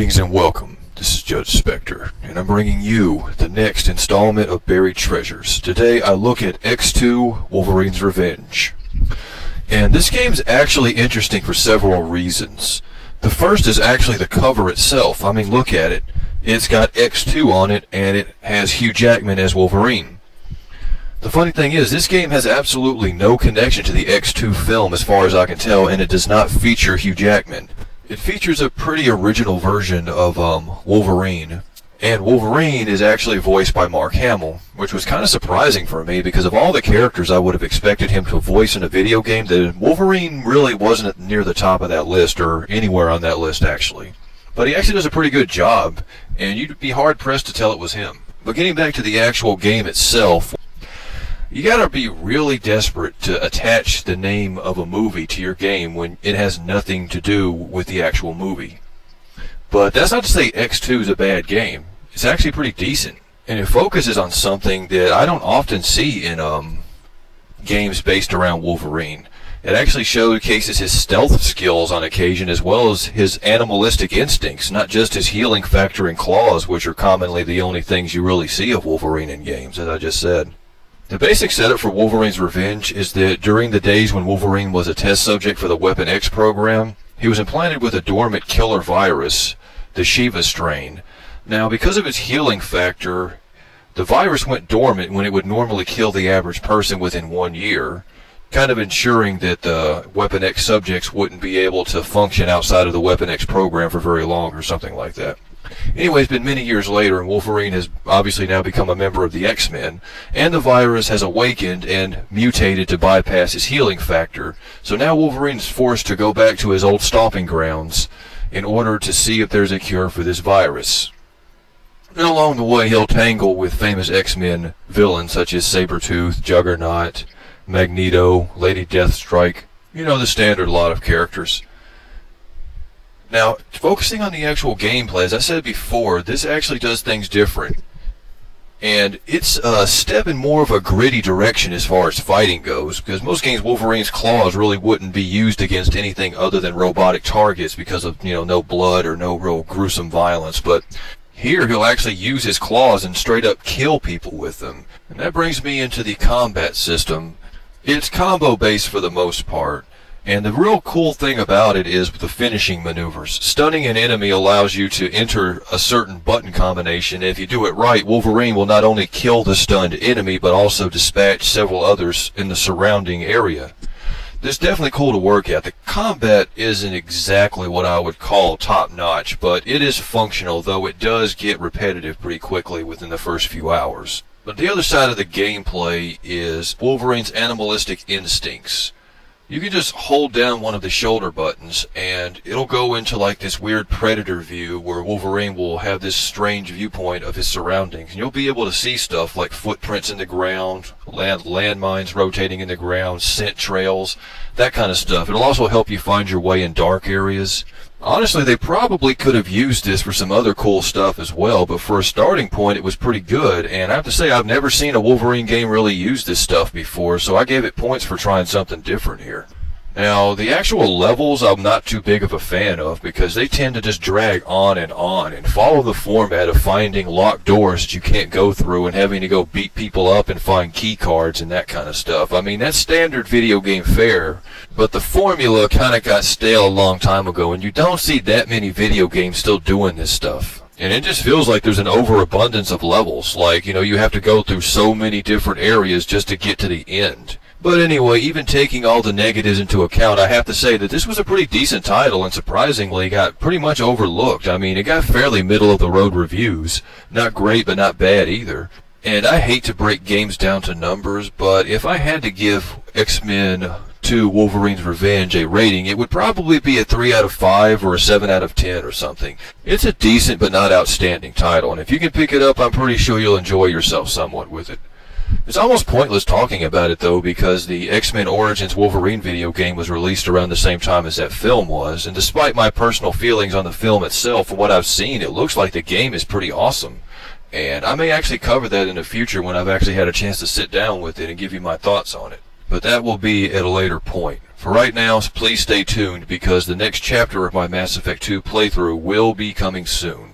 Greetings and welcome. This is Judgespektre, and I'm bringing you the next installment of Buried Treasures. Today I look at X2 Wolverine's Revenge. And this game's actually interesting for several reasons. The first is actually the cover itself. I mean, look at it. It's got X2 on it, and it has Hugh Jackman as Wolverine. The funny thing is, this game has absolutely no connection to the X2 film as far as I can tell, and it does not feature Hugh Jackman. It features a pretty original version of Wolverine, and Wolverine is actually voiced by Mark Hamill, which was kind of surprising for me because of all the characters I would have expected him to voice in a video game, that Wolverine really wasn't near the top of that list, or anywhere on that list actually. But he actually does a pretty good job, and you'd be hard-pressed to tell it was him. But getting back to the actual game itself, you gotta be really desperate to attach the name of a movie to your game when it has nothing to do with the actual movie. But that's not to say X2 is a bad game. It's actually pretty decent, and it focuses on something that I don't often see in games based around Wolverine. It actually showcases his stealth skills on occasion, as well as his animalistic instincts, not just his healing factor and claws, which are commonly the only things you really see of Wolverine in games, as I just said. The basic setup for Wolverine's Revenge is that during the days when Wolverine was a test subject for the Weapon X program, he was implanted with a dormant killer virus, the Shiva strain. Now, because of its healing factor, the virus went dormant when it would normally kill the average person within 1 year, kind of ensuring that the Weapon X subjects wouldn't be able to function outside of the Weapon X program for very long or something like that. Anyway, it's been many years later, and Wolverine has obviously now become a member of the X-Men, and the virus has awakened and mutated to bypass his healing factor. So now Wolverine is forced to go back to his old stomping grounds in order to see if there's a cure for this virus. And along the way, he'll tangle with famous X-Men villains such as Sabretooth, Juggernaut, Magneto, Lady Deathstrike, you know, the standard lot of characters. Now, focusing on the actual gameplay, as I said before, this actually does things different. And it's a step in more of a gritty direction as far as fighting goes, because most games Wolverine's claws really wouldn't be used against anything other than robotic targets because of, you know, no blood or no real gruesome violence. But here he'll actually use his claws and straight up kill people with them. And that brings me into the combat system. It's combo based for the most part. And the real cool thing about it is the finishing maneuvers. Stunning an enemy allows you to enter a certain button combination. If you do it right, Wolverine will not only kill the stunned enemy, but also dispatch several others in the surrounding area. It's definitely cool to work at. The combat isn't exactly what I would call top-notch, but it is functional, though it does get repetitive pretty quickly within the first few hours. But the other side of the gameplay is Wolverine's animalistic instincts. You can just hold down one of the shoulder buttons and it'll go into like this weird predator view where Wolverine will have this strange viewpoint of his surroundings. And you'll be able to see stuff like footprints in the ground, landmines rotating in the ground, scent trails, that kind of stuff. It'll also help you find your way in dark areas. Honestly, they probably could have used this for some other cool stuff as well, but for a starting point it was pretty good, and I have to say I've never seen a Wolverine game really use this stuff before, so I gave it points for trying something different here. Now, the actual levels I'm not too big of a fan of because they tend to just drag on and follow the format of finding locked doors that you can't go through and having to go beat people up and find key cards and that kind of stuff. I mean, that's standard video game fare, but the formula kind of got stale a long time ago, and you don't see that many video games still doing this stuff. And it just feels like there's an overabundance of levels, like, you know, you have to go through so many different areas just to get to the end. But anyway, even taking all the negatives into account, I have to say that this was a pretty decent title and surprisingly got pretty much overlooked. I mean, it got fairly middle-of-the-road reviews. Not great, but not bad either. And I hate to break games down to numbers, but if I had to give X-Men 2 Wolverine's Revenge a rating, it would probably be a 3 out of 5 or a 7 out of 10 or something. It's a decent but not outstanding title, and if you can pick it up, I'm pretty sure you'll enjoy yourself somewhat with it. It's almost pointless talking about it, though, because the X-Men Origins Wolverine video game was released around the same time as that film was, and despite my personal feelings on the film itself, from what I've seen, it looks like the game is pretty awesome. And I may actually cover that in the future when I've actually had a chance to sit down with it and give you my thoughts on it. but that will be at a later point. For right now, please stay tuned because the next chapter of my Mass Effect 2 playthrough will be coming soon.